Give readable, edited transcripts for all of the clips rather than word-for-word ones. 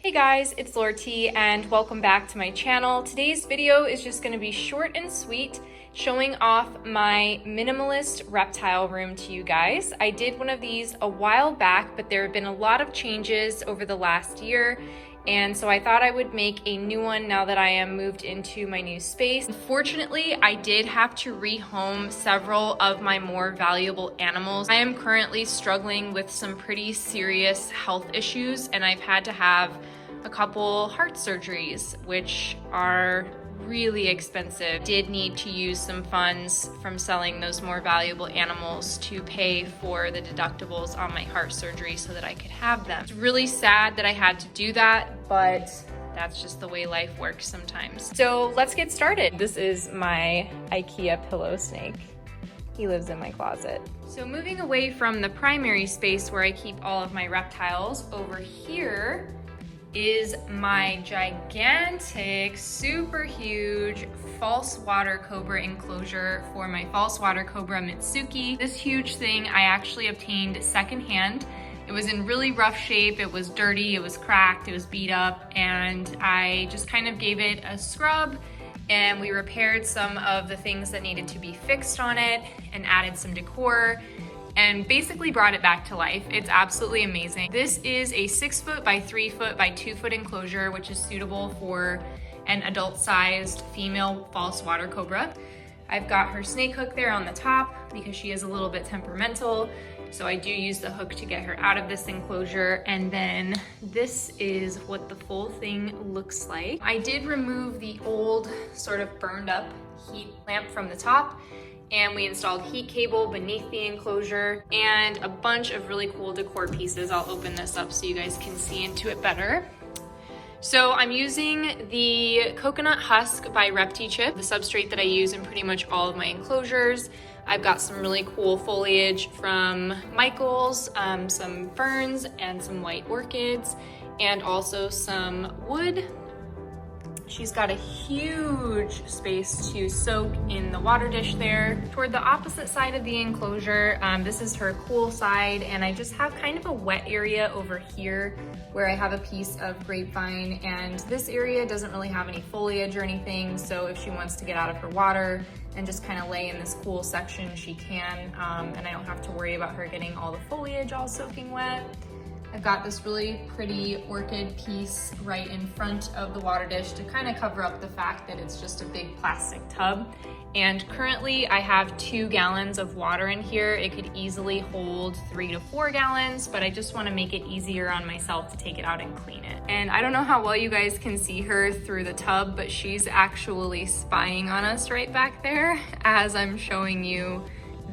Hey guys, it's Lorty and welcome back to my channel. Today's video is just going to be short and sweet, showing off my minimalist reptile room to you guys. I did one of these a while back, but there have been a lot of changes over the last year, and so I thought I would make a new one now that I am moved into my new space. Unfortunately, I did have to rehome several of my more valuable animals. I am currently struggling with some pretty serious health issues, and I've had to have a couple heart surgeries, which are really expensive. Did need to use some funds from selling those more valuable animals to pay for the deductibles on my heart surgery so that I could have them. It's really sad that I had to do that, but that's just the way life works sometimes. So let's get started. This is my IKEA pillow snake. He lives in my closet. So moving away from the primary space where I keep all of my reptiles, over here is my gigantic, super huge false water cobra enclosure for my false water cobra Mitsuki. This huge thing I actually obtained secondhand. It was in really rough shape, it was dirty, it was cracked, it was beat up, and I just kind of gave it a scrub and we repaired some of the things that needed to be fixed on it and added some decor and basically brought it back to life. It's absolutely amazing. This is a 6 foot by 3 foot by 2 foot enclosure, which is suitable for an adult-sized female false water cobra. I've got her snake hook there on the top because she is a little bit temperamental. So I do use the hook to get her out of this enclosure. And then this is what the full thing looks like. I did remove the old sort of burned up heat lamp from the top, and we installed heat cable beneath the enclosure and a bunch of really cool decor pieces. I'll open this up so you guys can see into it better. So I'm using the coconut husk by Reptile, the substrate that I use in pretty much all of my enclosures. I've got some really cool foliage from Michael's, some ferns and some white orchids, and also some wood. She's got a huge space to soak in the water dish there. Toward the opposite side of the enclosure, this is her cool side, and I just have kind of a wet area over here where I have a piece of grapevine, and this area doesn't really have any foliage or anything, so if she wants to get out of her water and just kind of lay in this cool section, she can, and I don't have to worry about her getting all the foliage all soaking wet. I've got this really pretty orchid piece right in front of the water dish to kind of cover up the fact that it's just a big plastic tub. And currently I have 2 gallons of water in here. It could easily hold 3 to 4 gallons, but I just want to make it easier on myself to take it out and clean it. And I don't know how well you guys can see her through the tub, but she's actually spying on us right back there as I'm showing you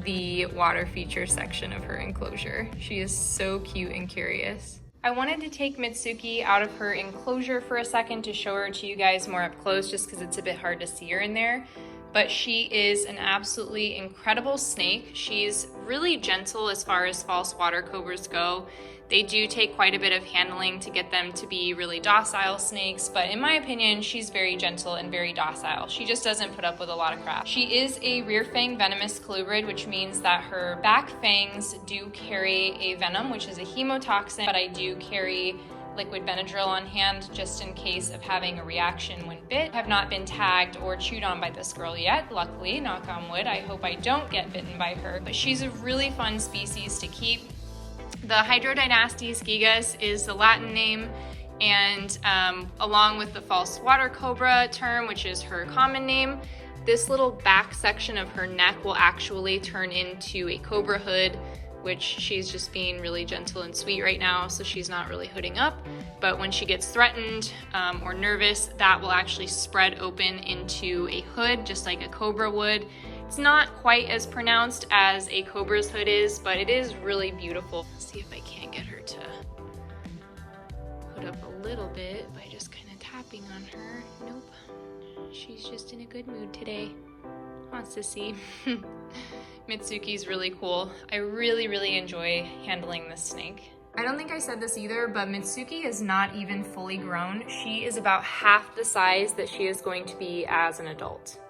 the water feature section of her enclosure. She is so cute and curious. I wanted to take Mitsuki out of her enclosure for a second to show her to you guys more up close, just because it's a bit hard to see her in there. But she is an absolutely incredible snake. She's really gentle as far as false water cobras go. They do take quite a bit of handling to get them to be really docile snakes, but in my opinion, she's very gentle and very docile. She just doesn't put up with a lot of crap. She is a rear fang venomous colubrid, which means that her back fangs do carry a venom, which is a hemotoxin, but I do carry liquid Benadryl on hand just in case of having a reaction when bit. I have not been tagged or chewed on by this girl yet, luckily, knock on wood. I hope I don't get bitten by her, but she's a really fun species to keep. The Hydrodynastes gigas is the Latin name, and along with the false water cobra term, which is her common name, this little back section of her neck will actually turn into a cobra hood, which she's just being really gentle and sweet right now, so she's not really hooding up. But when she gets threatened or nervous, that will actually spread open into a hood, just like a cobra would. It's not quite as pronounced as a cobra's hood is, but it is really beautiful. Let's see if I can't get her to hood up a little bit by just kind of tapping on her. Nope, she's just in a good mood today. Wants to see. Mitsuki's really cool. I really enjoy handling this snake. I don't think I said this either, but Mitsuki is not even fully grown. She is about half the size that she is going to be as an adult.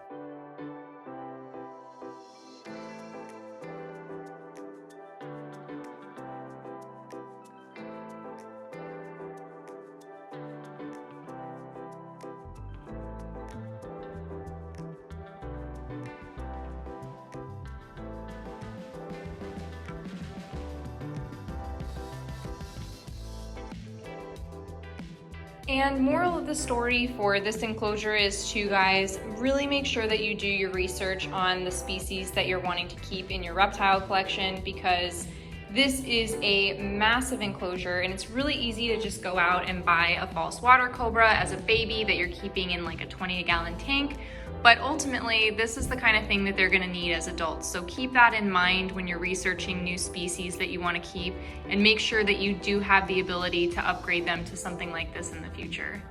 And moral of the story for this enclosure is to, guys, really make sure that you do your research on the species that you're wanting to keep in your reptile collection, because this is a massive enclosure and it's really easy to just go out and buy a false water cobra as a baby that you're keeping in like a 20-gallon tank. But ultimately, this is the kind of thing that they're gonna need as adults. So keep that in mind when you're researching new species that you wanna keep, and make sure that you do have the ability to upgrade them to something like this in the future.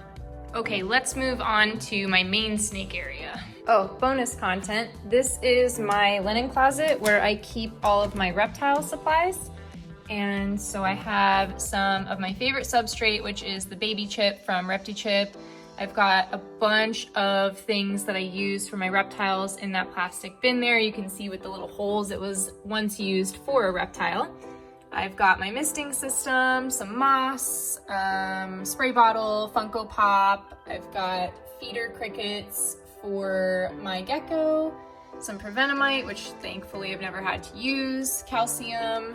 Okay, let's move on to my main snake area. Oh, bonus content. This is my linen closet where I keep all of my reptile supplies. And so I have some of my favorite substrate, which is the baby chip from ReptiChip. I've got a bunch of things that I use for my reptiles in that plastic bin there. You can see with the little holes, it was once used for a reptile. I've got my misting system, some moss, spray bottle, Funko Pop. I've got feeder crickets for my gecko, some Prevenamite, which thankfully I've never had to use, calcium,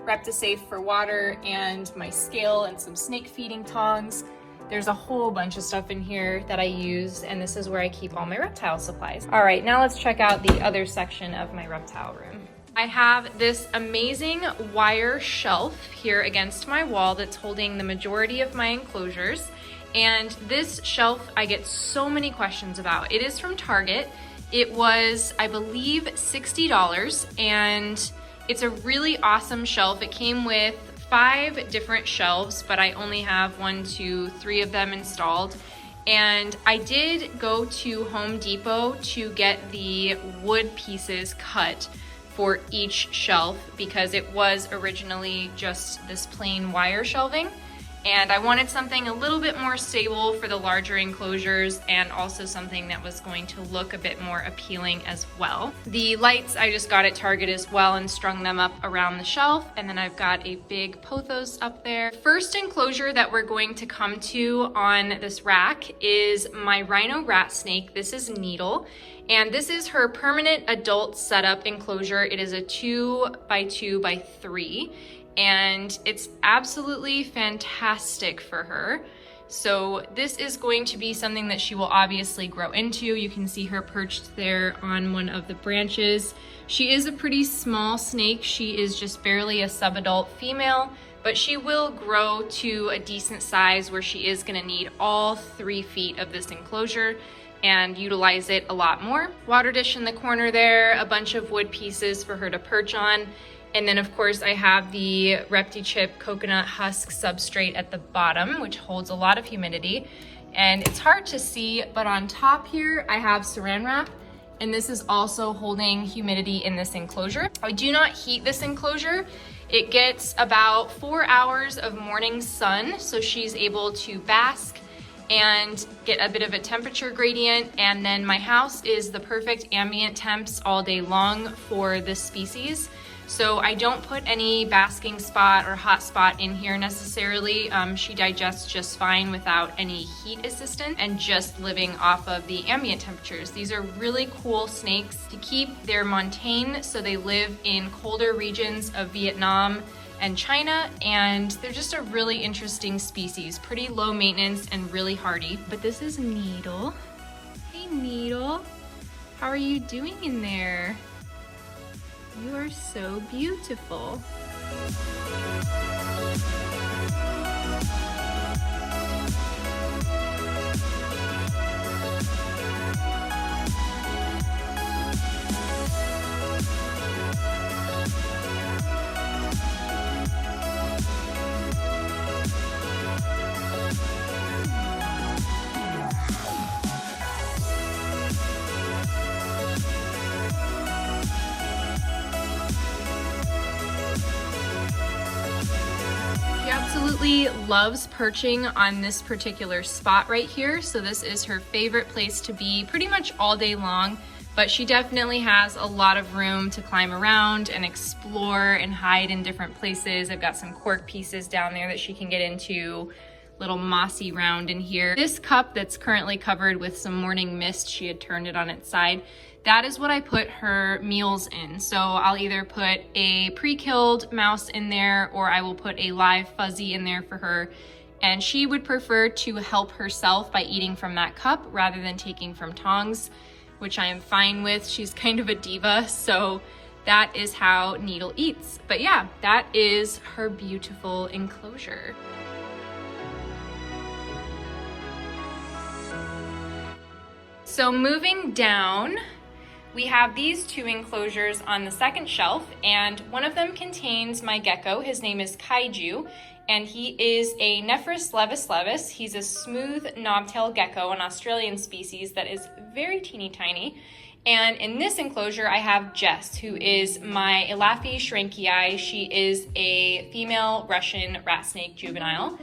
Reptisafe for water, and my scale and some snake feeding tongs. There's a whole bunch of stuff in here that I use, and this is where I keep all my reptile supplies. All right, now let's check out the other section of my reptile room. I have this amazing wire shelf here against my wall that's holding the majority of my enclosures. And this shelf I get so many questions about. It is from Target. It was, I believe, $60, and it's a really awesome shelf. It came with 5 different shelves, but I only have 1, 2, 3 of them installed. And I did go to Home Depot to get the wood pieces cut for each shelf, because it was originally just this plain wire shelving. And I wanted something a little bit more stable for the larger enclosures, and also something that was going to look a bit more appealing as well. The lights I just got at Target as well and strung them up around the shelf. And then I've got a big pothos up there. First enclosure that we're going to come to on this rack is my Rhino Rat Snake. This is Needle. And this is her permanent adult setup enclosure. It is a 2x2x3. And it's absolutely fantastic for her. So this is going to be something that she will obviously grow into. You can see her perched there on one of the branches. She is a pretty small snake. She is just barely a subadult female, but she will grow to a decent size where she is gonna need all 3 feet of this enclosure and utilize it a lot more. Water dish in the corner there, a bunch of wood pieces for her to perch on. And then of course I have the ReptiChip coconut husk substrate at the bottom, which holds a lot of humidity. And it's hard to see, but on top here I have saran wrap, and this is also holding humidity in this enclosure. I do not heat this enclosure. It gets about 4 hours of morning sun, so she's able to bask and get a bit of a temperature gradient. And then my house is the perfect ambient temps all day long for this species. So I don't put any basking spot or hot spot in here necessarily. She digests just fine without any heat assistance and just living off of the ambient temperatures. These are really cool snakes to keep. They're montane, so they live in colder regions of Vietnam and China, and they're just a really interesting species. Pretty low maintenance and really hardy. But this is Needle. Hey Needle, how are you doing in there? You are so beautiful. Absolutely loves perching on this particular spot right here. So this is her favorite place to be pretty much all day long, but she definitely has a lot of room to climb around and explore and hide in different places. I've got some cork pieces down there that she can get into, little mossy round in here. This cup that's currently covered with some morning mist, she had turned it on its side. That is what I put her meals in. So I'll either put a pre-killed mouse in there, or I will put a live fuzzy in there for her. and she would prefer to help herself by eating from that cup rather than taking from tongs, which I am fine with. She's kind of a diva, so that is how Needle eats. But yeah, that is her beautiful enclosure. So moving down, we have these two enclosures on the second shelf, and one of them contains my gecko. His name is Kaiju, and he is a Nephris levis levis. He's a smooth knobtail gecko, an Australian species that is very teeny tiny. And in this enclosure, I have Jess, who is my Elaphie shrankii. She is a female Russian rat snake juvenile.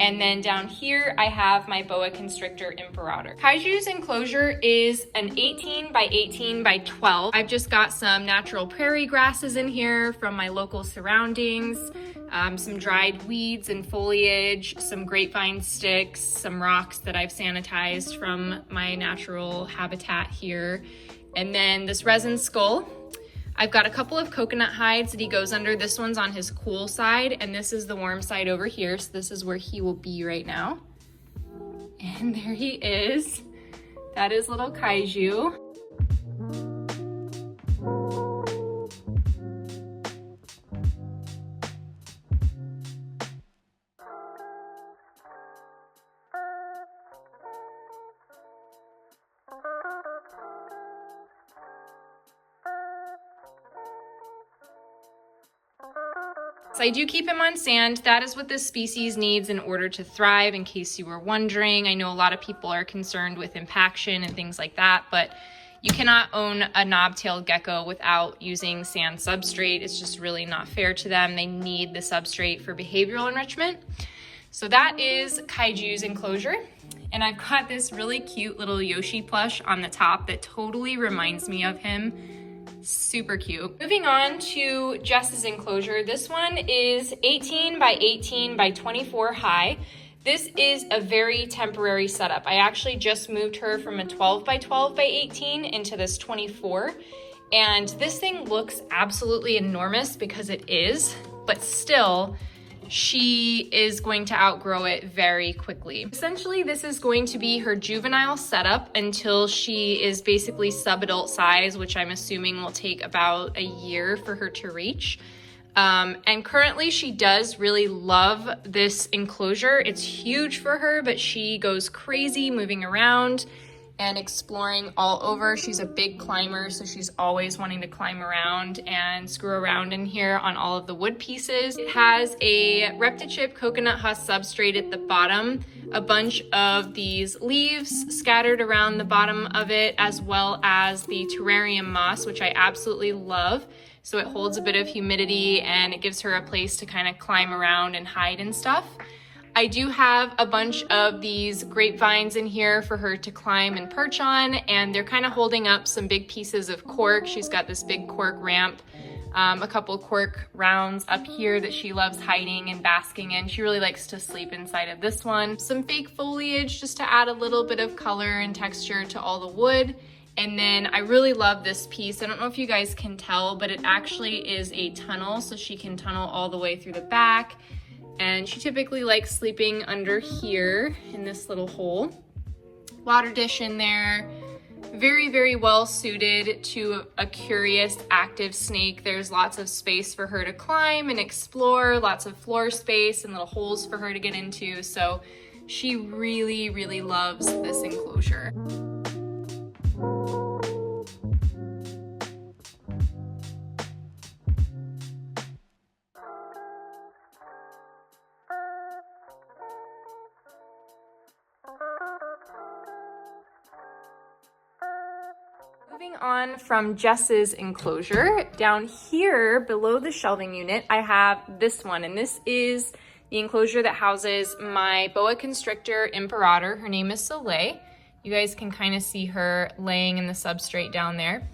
And then down here, I have my boa constrictor imperator. Kaiju's enclosure is an 18 by 18 by 12. I've just got some natural prairie grasses in here from my local surroundings, some dried weeds and foliage, some grapevine sticks, some rocks that I've sanitized from my natural habitat here, and then this resin skull. I've got a couple of coconut hides that he goes under. This one's on his cool side, and this is the warm side over here. So this is where he will be right now. And there he is. That is little Kaiju. So I do keep him on sand. That is what this species needs in order to thrive, in case you were wondering. I know a lot of people are concerned with impaction and things like that, but you cannot own a knob-tailed gecko without using sand substrate. It's just really not fair to them. They need the substrate for behavioral enrichment. So that is Kaiju's enclosure. And I've got this really cute little Yoshi plush on the top that totally reminds me of him. Super cute. Moving on to Jess's enclosure. This one is 18 by 18 by 24 high. This is a very temporary setup. I actually just moved her from a 12 by 12 by 18 into this 24. And this thing looks absolutely enormous because it is, but still, she is going to outgrow it very quickly. Essentially, this is going to be her juvenile setup until she is basically sub-adult size, which I'm assuming will take about a year for her to reach. And currently she does really love this enclosure. It's huge for her, but she goes crazy moving around and exploring all over. She's a big climber, so she's always wanting to climb around and screw around in here on all of the wood pieces. It has a Reptichip coconut husk substrate at the bottom, a bunch of these leaves scattered around the bottom of it, as well as the terrarium moss, which I absolutely love. So it holds a bit of humidity and it gives her a place to kind of climb around and hide and stuff. I do have a bunch of these grapevines in here for her to climb and perch on, and they're kind of holding up some big pieces of cork. She's got this big cork ramp, a couple cork rounds up here that she loves hiding and basking in. She really likes to sleep inside of this one. Some fake foliage just to add a little bit of color and texture to all the wood. And then I really love this piece. I don't know if you guys can tell, but it actually is a tunnel, so she can tunnel all the way through the back. And she typically likes sleeping under here in this little hole. Water dish in there. Very, very well suited to a curious, active snake. There's lots of space for her to climb and explore, lots of floor space and little holes for her to get into. So she really, really loves this enclosure. Moving on from Jess's enclosure, down here below the shelving unit, I have this one, and this is the enclosure that houses my boa constrictor imperator. Her name is Soleil. You guys can kind of see her laying in the substrate down there.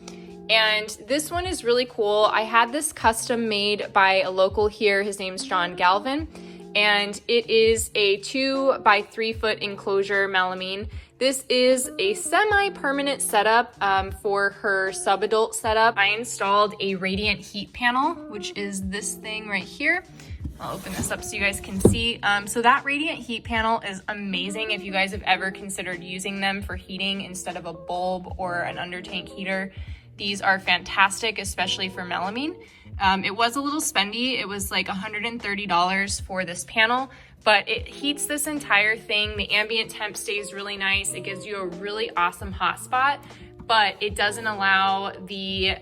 And this one is really cool. I had this custom made by a local here. His name's John Galvin. And it is a 2 by 3 foot enclosure melamine This is a semi-permanent setup for her sub-adult setup. I installed a radiant heat panel, which is this thing right here. I'll open this up so you guys can see. So that radiant heat panel is amazing if you guys have ever considered using them for heating instead of a bulb or an under tank heater. These are fantastic, especially for melamine. It was a little spendy. It was like $130 for this panel, but it heats this entire thing. The ambient temp stays really nice. It gives you a really awesome hot spot, but it doesn't allow the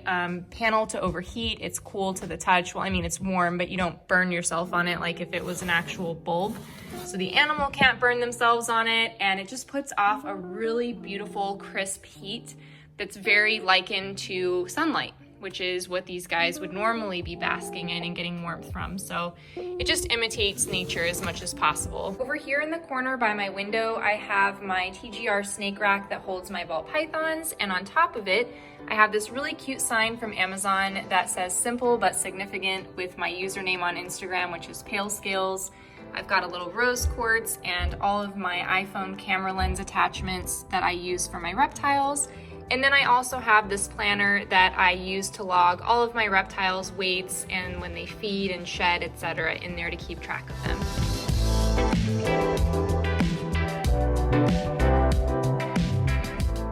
panel to overheat. It's cool to the touch. Well, I mean, it's warm, but you don't burn yourself on it like if it was an actual bulb. So the animal can't burn themselves on it, and it just puts off a really beautiful, crisp heat that's very likened to sunlight, which is what these guys would normally be basking in and getting warmth from. So it just imitates nature as much as possible. Over here in the corner by my window, I have my TGR snake rack that holds my ball pythons. And on top of it, I have this really cute sign from Amazon that says simple but significant with my username on Instagram, which is Pale Scales. I've got a little rose quartz and all of my iPhone camera lens attachments that I use for my reptiles. And then I also have this planner that I use to log all of my reptiles' weights and when they feed and shed, etc., in there to keep track of them.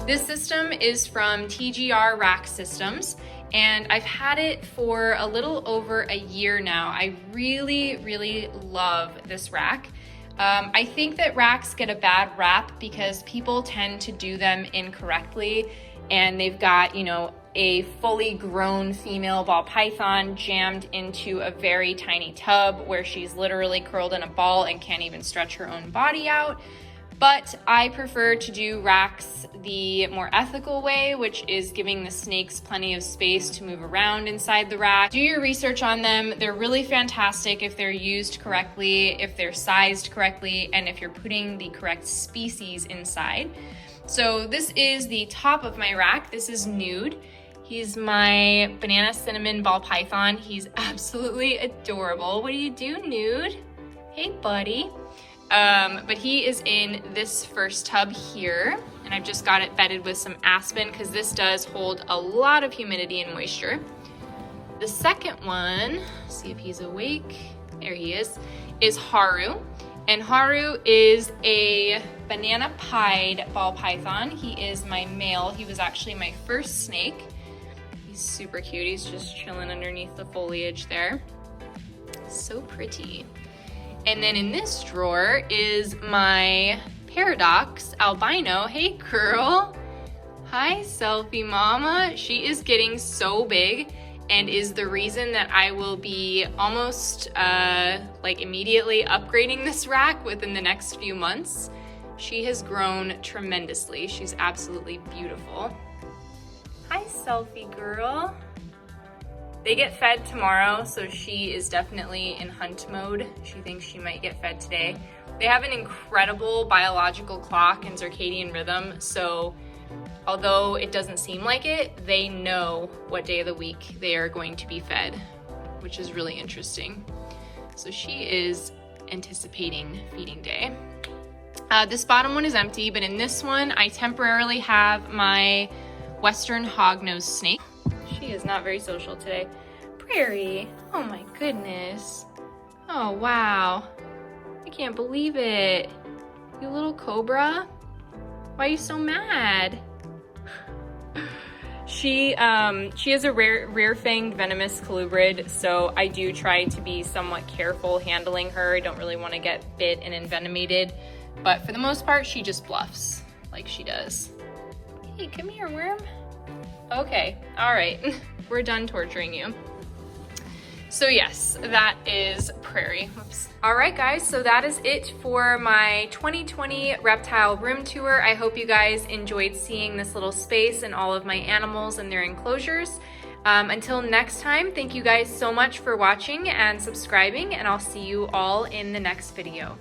This system is from TGR Rack Systems, and I've had it for a little over a year now. I really, really love this rack. I think that racks get a bad rap because people tend to do them incorrectly, and they've got, you know, a fully grown female ball python jammed into a very tiny tub where she's literally curled in a ball and can't even stretch her own body out. But I prefer to do racks the more ethical way, which is giving the snakes plenty of space to move around inside the rack. Do your research on them. They're really fantastic if they're used correctly, if they're sized correctly, and if you're putting the correct species inside. So this is the top of my rack. This is Nude. He's my banana cinnamon ball python. He's absolutely adorable. What do you do, Nude? Hey, buddy. But he is in this first tub here, and I've just got it bedded with some aspen because this does hold a lot of humidity and moisture. The second one, see if he's awake, there he is Haru. And Haru is a banana pied ball python. He is my male. He was actually my first snake. He's super cute. He's just chilling underneath the foliage there. So pretty. And then in this drawer is my Paradox albino. Hey girl. Hi, selfie mama. She is getting so big and is the reason that I will be almost like immediately upgrading this rack within the next few months. She has grown tremendously. She's absolutely beautiful. Hi, selfie girl. They get fed tomorrow, so she is definitely in hunt mode. She thinks she might get fed today. They have an incredible biological clock and circadian rhythm, so although it doesn't seem like it, they know what day of the week they are going to be fed, which is really interesting. So she is anticipating feeding day. This bottom one is empty, but in this one, I temporarily have my Western hognose snake. She is not very social today. Prairie, oh my goodness. Oh, wow. I can't believe it. You little Cobra. Why are you so mad? She is a rare-fanged venomous colubrid, so I do try to be somewhat careful handling her. I don't really want to get bit and envenomated, but for the most part, she just bluffs like she does. Hey, come here, worm. Okay, all right, we're done torturing you. So yes, that is Prairie. Whoops. All right, guys, so that is it for my 2020 reptile room tour. I hope you guys enjoyed seeing this little space and all of my animals and their enclosures. Until next time, thank you guys so much for watching and subscribing, and I'll see you all in the next video.